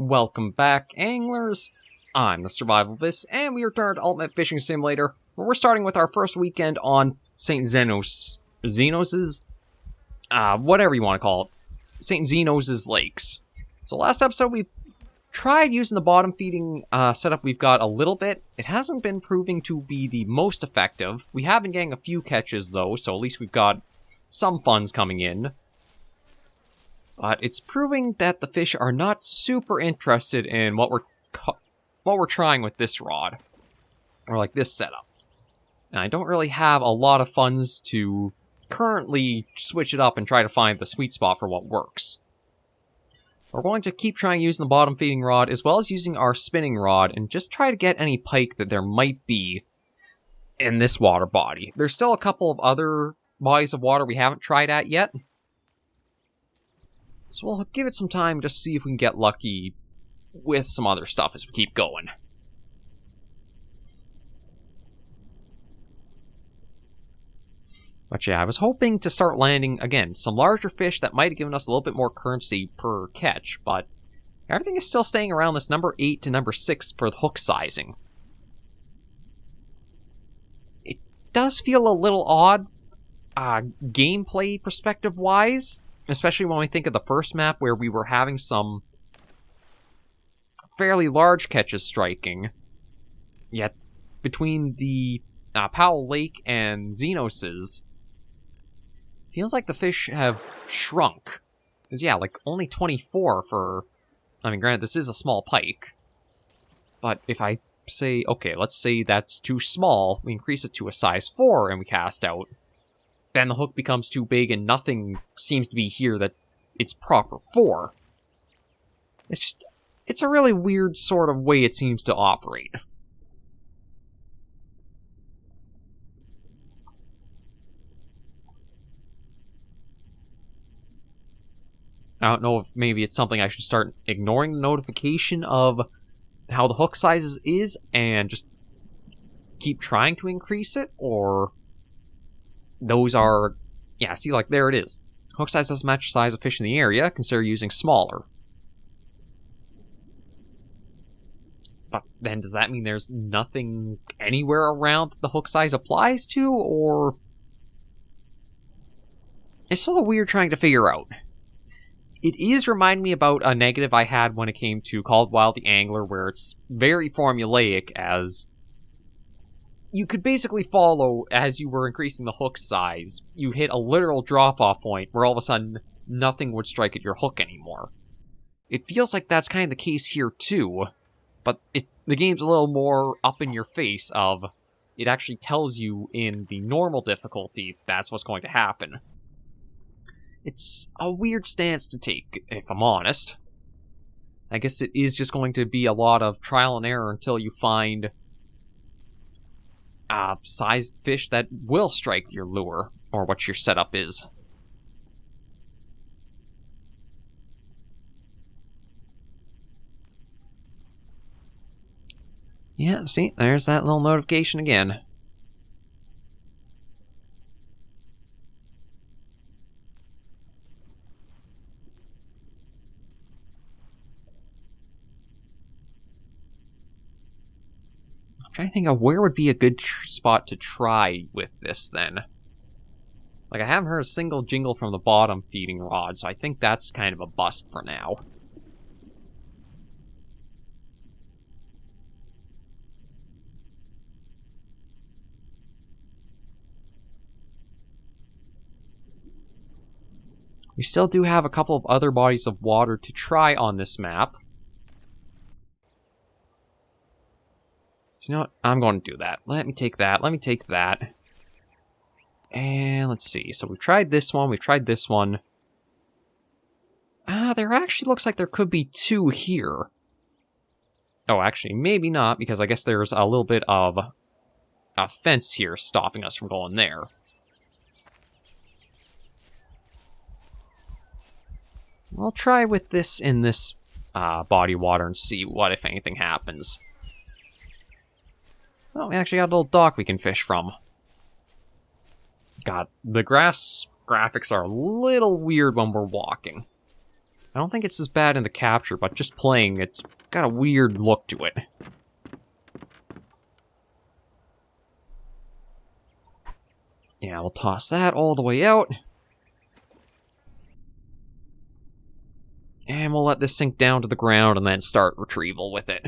Welcome back, anglers. I'm the SurvivalVis, and we returned to Ultimate Fishing Simulator, where we're starting with our first weekend on Saint Zenos... whatever you want to call it. Saint Zenos Lakes. So last episode, we tried using the bottom feeding setup we've got a little bit. It hasn't been proving to be the most effective. We have been getting a few catches, though, so at least we've got some funds coming in. But it's proving that the fish are not super interested in what we're trying with this rod, or like this setup. And I don't really have a lot of funds to currently switch it up and try to find the sweet spot for what works. We're going to keep trying using the bottom feeding rod as well as using our spinning rod and just try to get any pike that there might be in this water body. There's still a couple of other bodies of water we haven't tried at yet. So we'll give it some time to see if we can get lucky with some other stuff as we keep going. But yeah, I was hoping to start landing, again, some larger fish that might have given us a little bit more currency per catch, but everything is still staying around this number 8 to number 6 for the hook sizing. It does feel a little odd, gameplay perspective-wise, especially when we think of the first map where we were having some fairly large catches striking. Yet, between the Powell Lake and Zenos's, feels like the fish have shrunk. Because yeah, like only 24 for... I mean, granted, this is a small pike. But if I say, okay, let's say that's too small, we increase it to a size 4 and we cast out. Then the hook becomes too big and nothing seems to be here that it's proper for. It's a really weird sort of way it seems to operate. I don't know if maybe it's something I should start ignoring the notification of how the hook sizes is and just keep trying to increase it, or... Those are... Yeah, see, like, there it is. Hook size doesn't match the size of fish in the area. Consider using smaller. But then does that mean there's nothing anywhere around that the hook size applies to, or... It's still weird trying to figure out. It is reminding me about a negative I had when it came to Called Wild the Angler, where it's very formulaic, as... You could basically follow, as you were increasing the hook size, you hit a literal drop-off point where all of a sudden nothing would strike at your hook anymore. It feels like that's kind of the case here too, but the game's a little more up in your face of, it actually tells you in the normal difficulty that's what's going to happen. It's a weird stance to take, if I'm honest. I guess it is just going to be a lot of trial and error until you find... sized fish that will strike your lure, or what your setup is. Yeah, see, there's that little notification again. Trying to think of where would be a good spot to try with this, then. Like, I haven't heard a single jingle from the bottom feeding rod, so I think that's kind of a bust for now. We still do have a couple of other bodies of water to try on this map. So, you know what? I'm going to do that. Let me take that. Let me take that. And let's see. So we've tried this one. We've tried this one. There actually looks like there could be 2 here. Oh, actually, maybe not, because I guess there's a little bit of a fence here stopping us from going there. We'll try with this in this body of water and see what, if anything, happens. Oh, we actually got a little dock we can fish from. God, the grass graphics are a little weird when we're walking. I don't think it's as bad in the capture, but just playing, it's got a weird look to it. Yeah, we'll toss that all the way out. And we'll let this sink down to the ground and then start retrieval with it.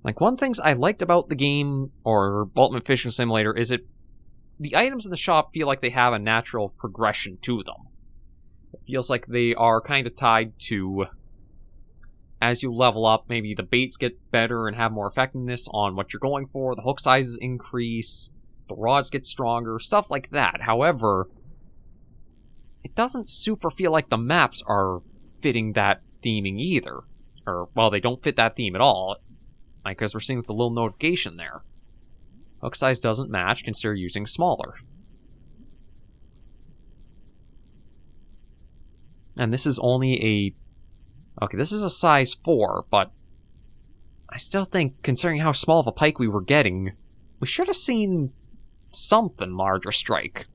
Like, one thing I liked about the game, or Ultimate Fishing Simulator, is the items in the shop feel like they have a natural progression to them. It feels like they are kind of tied to, as you level up, maybe the baits get better and have more effectiveness on what you're going for, the hook sizes increase, the rods get stronger, stuff like that. However, it doesn't super feel like the maps are fitting that theming either. Or, well, they don't fit that theme at all. Like, as we're seeing with the little notification there. Hook size doesn't match, consider using smaller. And this is only a... Okay, this is a size 4, but I still think, considering how small of a pike we were getting, we should have seen something larger strike.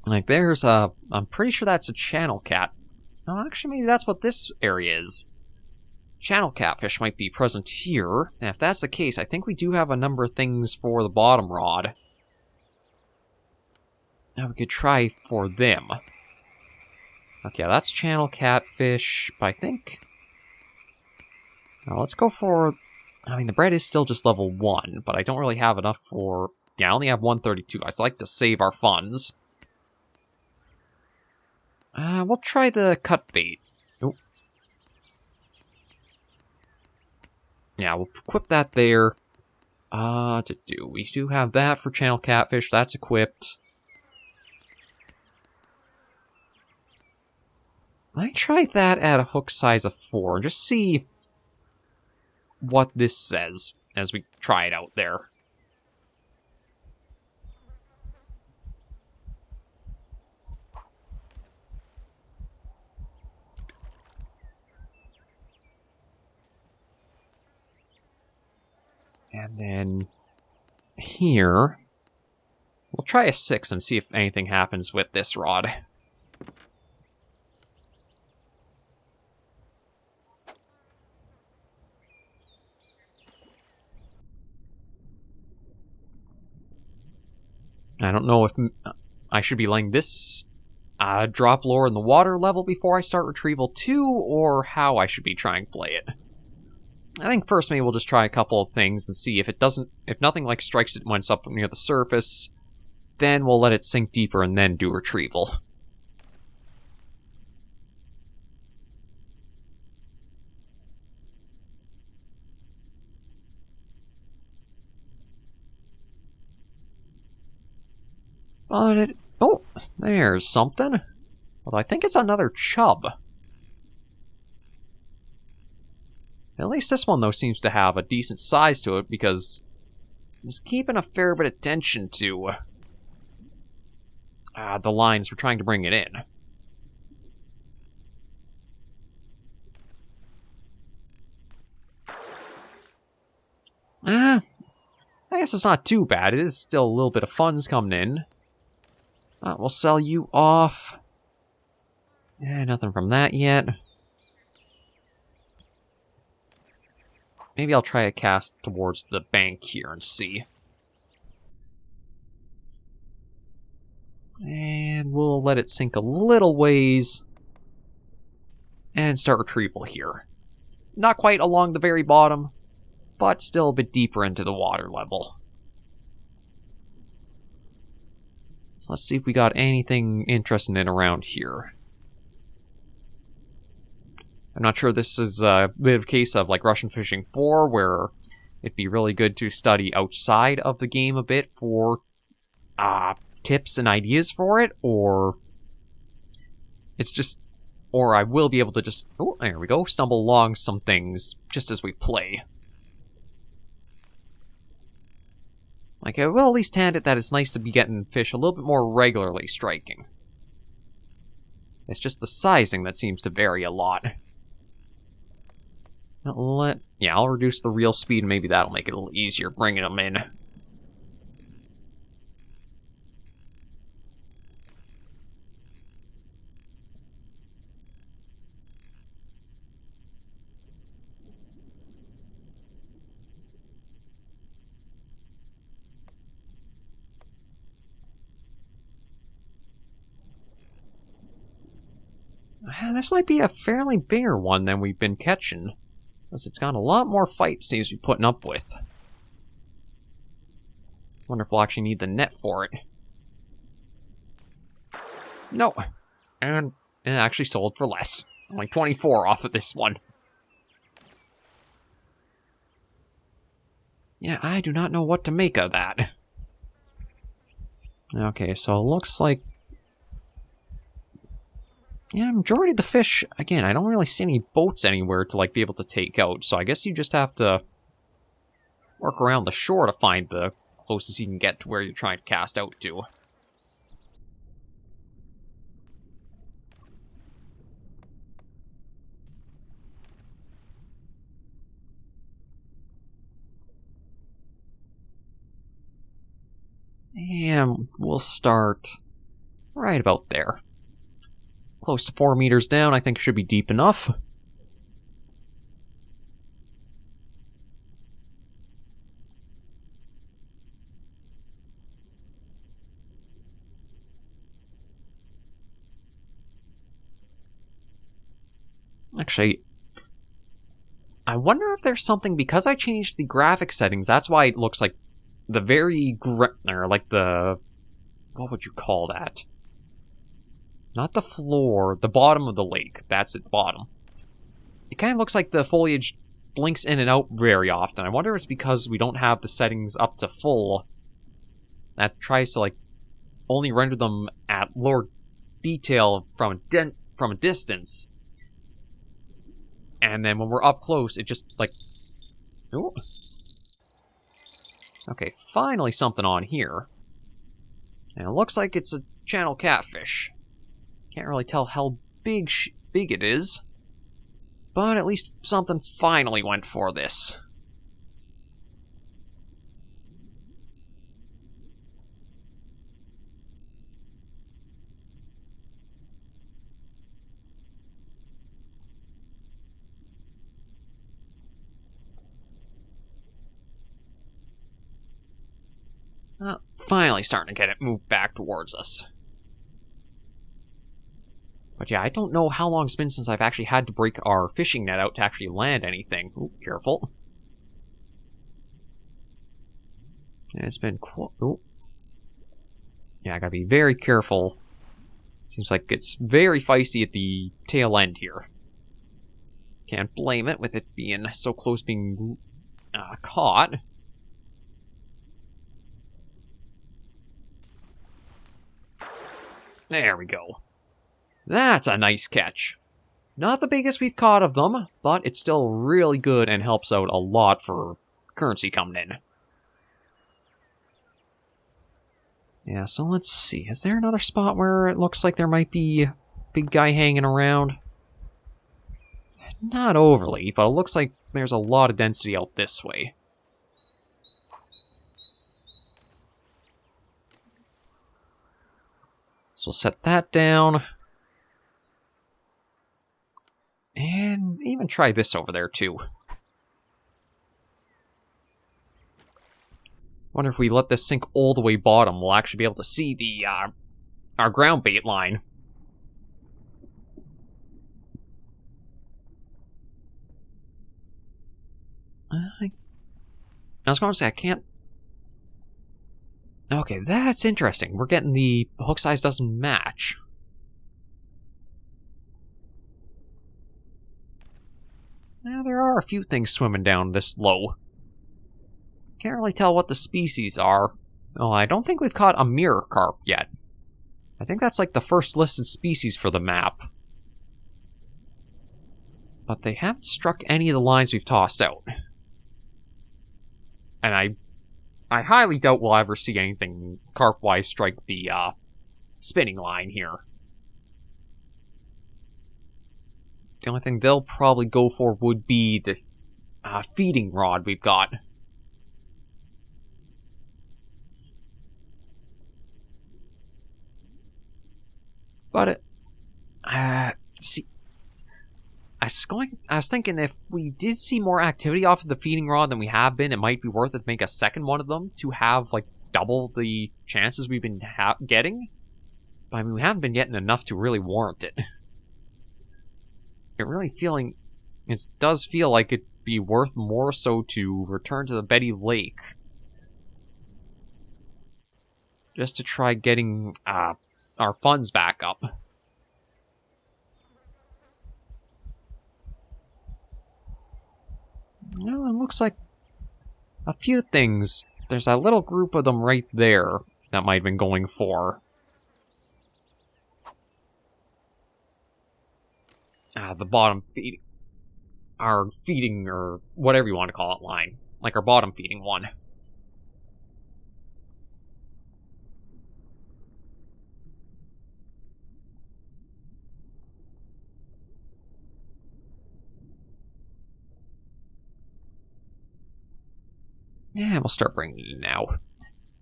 Like, there's a... I'm pretty sure that's a channel cat. Oh, actually, maybe that's what this area is. Channel catfish might be present here. And if that's the case, I think we do have a number of things for the bottom rod. Now we could try for them. Okay, that's channel catfish, but I think... Now, let's go for... I mean, the bread is still just level 1, but I don't really have enough for... Yeah, I only have 132. I'd like to save our funds. We'll try the cut bait. Oh. Yeah, we'll equip that there. We do have that for channel catfish. That's equipped. Let me try that at a hook size of 4 and just see what this says as we try it out there. And then here, we'll try a 6 and see if anything happens with this rod. I don't know if I should be letting this drop lower in the water level before I start retrieval too, or how I should be trying to play it. I think first maybe we'll just try a couple of things and see if if nothing like strikes it when it's up near the surface, then we'll let it sink deeper and then do retrieval. But oh, there's something. Although I think it's another chub. At least this one, though, seems to have a decent size to it because it's keeping a fair bit of attention to the lines we're trying to bring it in. I guess it's not too bad. It is still a little bit of funds coming in. We'll sell you off. Nothing from that yet. Maybe I'll try a cast towards the bank here and see. And we'll let it sink a little ways. And start retrieval here. Not quite along the very bottom, but still a bit deeper into the water level. So let's see if we got anything interesting in around here. I'm not sure this is a bit of a case of like Russian Fishing 4, where it'd be really good to study outside of the game a bit for tips and ideas for it, or it's just, or I will be able to just, oh, there we go, stumble along some things just as we play. Like, I will at least hand it that it's nice to be getting fish a little bit more regularly striking. It's just the sizing that seems to vary a lot. Yeah, I'll reduce the reel speed, and maybe that'll make it a little easier bringing them in. This might be a fairly bigger one than we've been catching, because it's got a lot more fight seems to be putting up with. Wonder if we'll actually need the net for it. No. And it actually sold for less. Only 24 off of this one. Yeah, I do not know what to make of that. Okay, so it looks like... Yeah, majority of the fish, again, I don't really see any boats anywhere to, like, be able to take out, so I guess you just have to work around the shore to find the closest you can get to where you're trying to cast out to. And we'll start right about there. Close to 4 meters down, I think should be deep enough. Actually, I wonder if there's something, because I changed the graphic settings, that's why it looks like the very, or like the, what would you call that? Not the floor, the bottom of the lake. That's at the bottom. It kind of looks like the foliage blinks in and out very often. I wonder if it's because we don't have the settings up to full. That tries to, like, only render them at lower detail from a distance. And then when we're up close, it just, like... Ooh. Okay, finally something on here. And it looks like it's a channel catfish. Can't really tell how big it is, but at least something finally went for this. Finally starting to get it moved back towards us. But yeah, I don't know how long it's been since I've actually had to break our fishing net out to actually land anything. Ooh, careful. Yeah, it's been ooh. Yeah, I gotta be very careful. Seems like it's very feisty at the tail end here. Can't blame it with it being so close being caught. There we go. That's a nice catch. Not the biggest we've caught of them, but it's still really good and helps out a lot for currency coming in. Yeah, so let's see. Is there another spot where it looks like there might be a big guy hanging around? Not overly, but it looks like there's a lot of density out this way. So we'll set that down. And even try this over there, too. Wonder if we let this sink all the way bottom, we'll actually be able to see the, our ground bait line. I was going to say, I can't... Okay, that's interesting. We're getting the hook size doesn't match. Now, there are a few things swimming down this low. Can't really tell what the species are. Oh, I don't think we've caught a mirror carp yet. I think that's like the first listed species for the map. But they haven't struck any of the lines we've tossed out. And I highly doubt we'll ever see anything carp-wise strike the spinning line here. the only thing they'll probably go for would be the feeding rod we've got. But see, I was thinking if we did see more activity off of the feeding rod than we have been, it might be worth it to make a second one of them to have like double the chances we've been getting. But I mean, we haven't been getting enough to really warrant it. It does feel like it'd be worth more so to return to the Betty Lake, just to try getting our funds back up. Well, it looks like a few things. There's a little group of them right there that might have been going for the bottom feeding, our feeding, or whatever you want to call it, line. Like our bottom feeding one. Yeah, we'll start bringing it in now.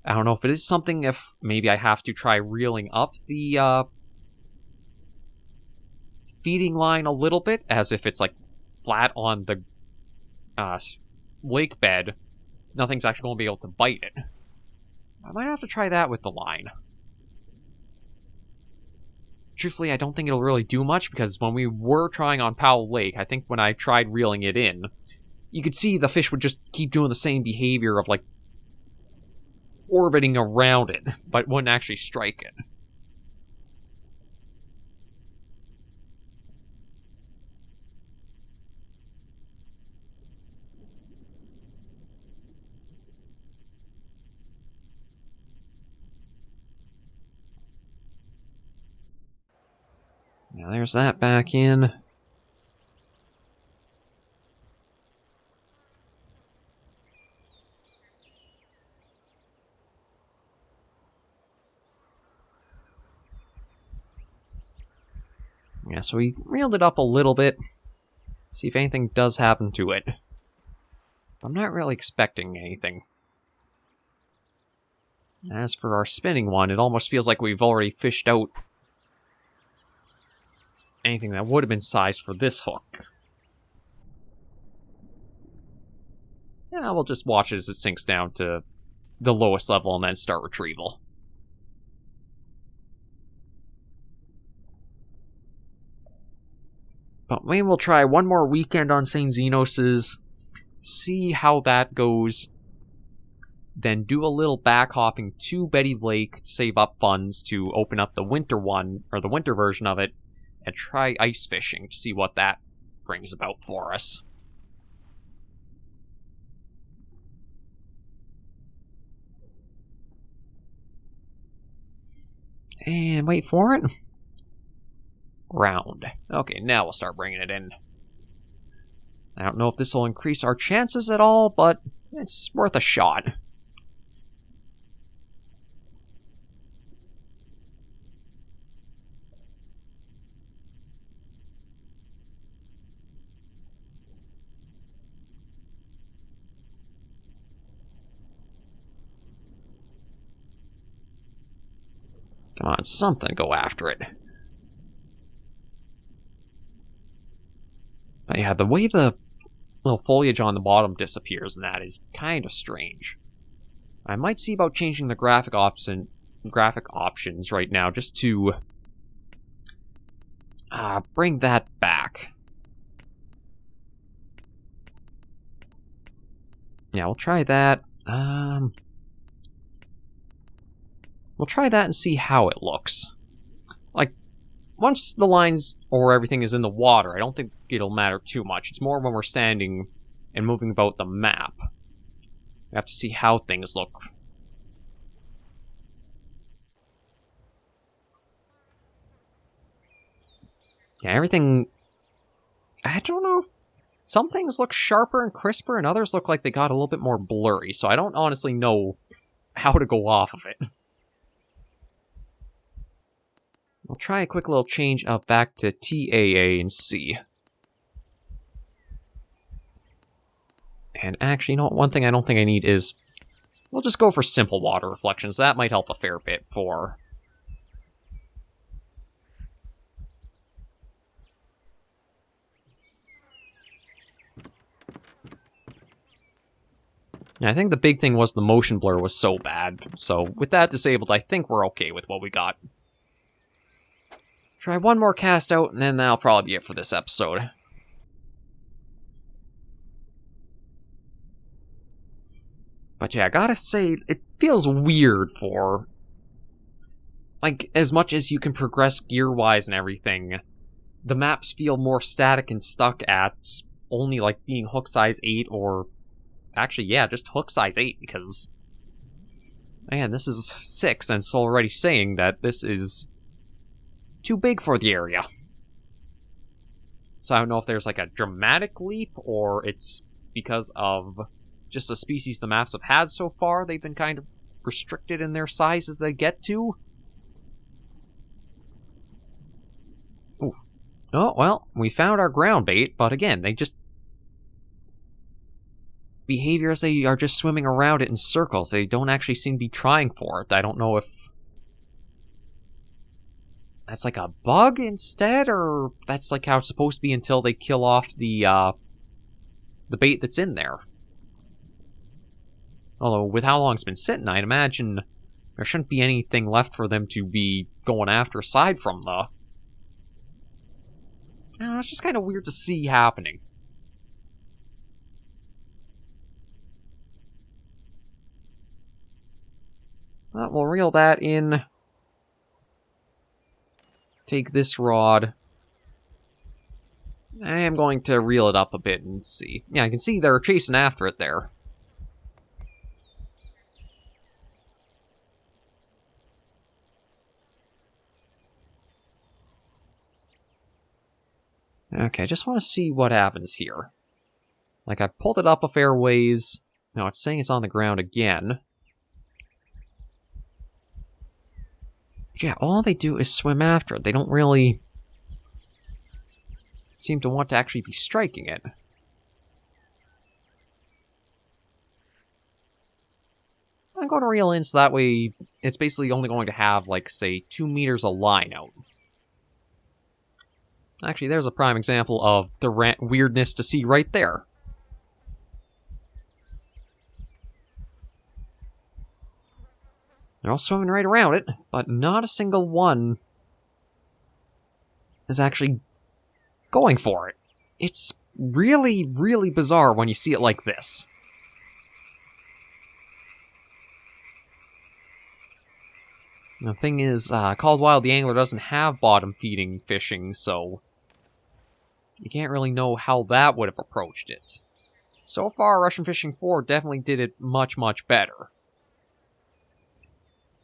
I don't know if it is something, if maybe I have to try reeling up the feeding line a little bit, as if it's like flat on the lake bed, nothing's actually going to be able to bite it. I might have to try that with the line. Truthfully, I don't think it'll really do much, because when we were trying on Powell Lake, I think when I tried reeling it in, you could see the fish would just keep doing the same behavior of, like, orbiting around it, but wouldn't actually strike it. Now there's that back in. Yeah, so we reeled it up a little bit. See if anything does happen to it. I'm not really expecting anything. As for our spinning one, it almost feels like we've already fished out anything that would have been sized for this hook. Yeah, we'll just watch as it sinks down to the lowest level and then start retrieval. But maybe we'll try one more weekend on Saint Zenos's, see how that goes, then do a little back hopping to Betty Lake to save up funds to open up the winter one, or the winter version of it, and try ice fishing to see what that brings about for us. And wait for it. Round. Okay, now we'll start bringing it in. I don't know if this will increase our chances at all, but it's worth a shot. Come on, something, go after it. But yeah, the way the little foliage on the bottom disappears and that is kind of strange. I might see about changing the graphic options right now just to bring that back. Yeah, we'll try that. We'll try that and see how it looks. Like, once the lines or everything is in the water, I don't think it'll matter too much. It's more when we're standing and moving about the map. We have to see how things look. Yeah, everything... I don't know. Some things look sharper and crisper, and others look like they got a little bit more blurry, so I don't honestly know how to go off of it. We'll try a quick little change up back to TAA and see. And actually, you know what? One thing I don't think I need is... We'll just go for simple water reflections. That might help a fair bit for... I think the big thing was the motion blur was so bad. So with that disabled, I think we're okay with what we got. Try one more cast out, and then that'll probably be it for this episode. But yeah, I gotta say, it feels weird for... Like, as much as you can progress gear-wise and everything, the maps feel more static and stuck at only, like, being hook size 8 or... Actually, yeah, just hook size 8, because... Man, this is 6, and it's already saying that this is too big for the area. So I don't know if there's, like, a dramatic leap, or it's because of just the species the maps have had so far. They've been kind of restricted in their sizes they get to. Oof. Oh, well, we found our ground bait, but again, they just... Behavior as they are just swimming around it in circles. They don't actually seem to be trying for it. I don't know if that's like a bug instead, or that's like how it's supposed to be until they kill off the bait that's in there. Although, with how long it's been sitting, I'd imagine there shouldn't be anything left for them to be going after aside from the... I don't know, it's just kind of weird to see happening. We'll reel that in. Take this rod. I am going to reel it up a bit and see. Yeah, I can see they're chasing after it there. Okay, I just want to see what happens here. Like, I pulled it up a fair ways. Now it's saying it's on the ground again. Yeah, all they do is swim after it. They don't really seem to want to actually be striking it. I'm going to reel in so that way it's basically only going to have, like, say, 2 meters of line out. Actually, there's a prime example of the weirdness to see right there. They're all swimming right around it, but not a single one is actually going for it. It's really, really bizarre when you see it like this. The thing is, Called Wild the Angler doesn't have bottom-feeding fishing, so you can't really know how that would have approached it. So far, Russian Fishing 4 definitely did it much, much better.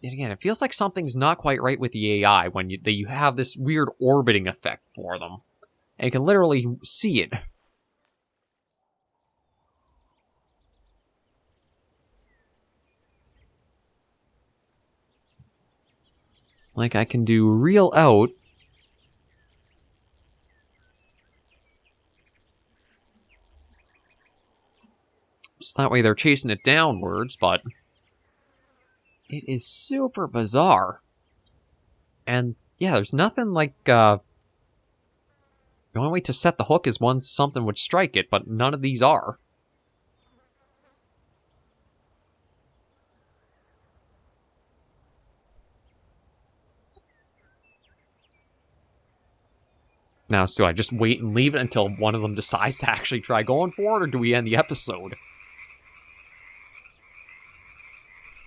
And again, it feels like something's not quite right with the AI when you have this weird orbiting effect for them. And you can literally see it. Like, I can do reel out. So that way they're chasing it downwards, but... It is super bizarre. And, yeah, there's nothing like, The only way to set the hook is once something would strike it, but none of these are. Now, so do I just wait and leave it until one of them decides to actually try going for it, or do we end the episode?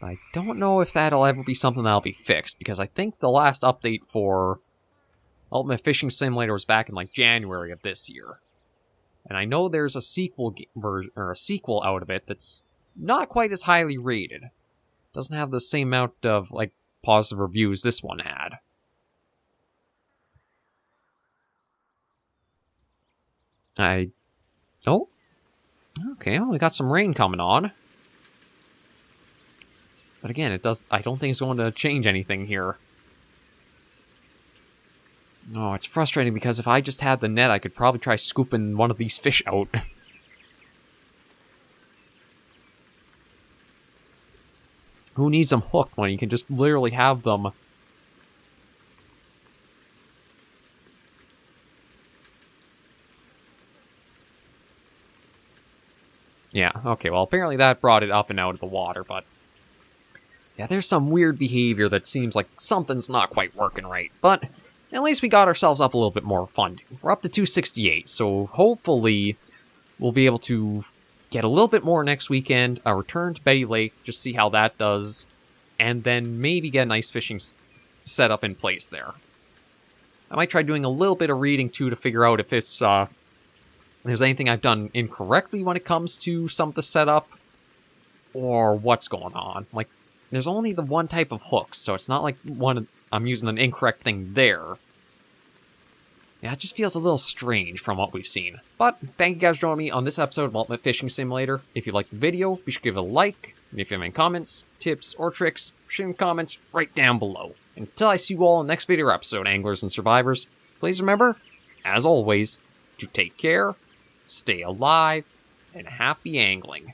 I don't know if that'll ever be something that'll be fixed, because I think the last update for Ultimate Fishing Simulator was back in, like, January of this year. And I know there's a sequel version, or a sequel out of it that's not quite as highly rated. Doesn't have the same amount of, like, positive reviews this one had. Oh. Okay, well, we got some rain coming on. But again, I don't think it's going to change anything here. Oh, it's frustrating because if I just had the net, I could probably try scooping one of these fish out. Who needs them hooked when you can just literally have them... Yeah, okay, well, apparently that brought it up and out of the water, but... Yeah, there's some weird behavior that seems like something's not quite working right, but at least we got ourselves up a little bit more funding. We're up to 268, so hopefully we'll be able to get a little bit more next weekend, return to Betty Lake, just see how that does, and then maybe get a nice fishing setup in place there. I might try doing a little bit of reading, too, to figure out if it's, there's anything I've done incorrectly when it comes to some of the setup, or what's going on. Like, there's only the one type of hooks, so it's not like I'm using an incorrect thing there. Yeah, it just feels a little strange from what we've seen. But thank you guys for joining me on this episode of Ultimate Fishing Simulator. If you liked the video, be sure to give it a like. And if you have any comments, tips, or tricks, share in the comments right down below. Until I see you all in the next video episode, anglers and survivors, please remember, as always, to take care, stay alive, and happy angling.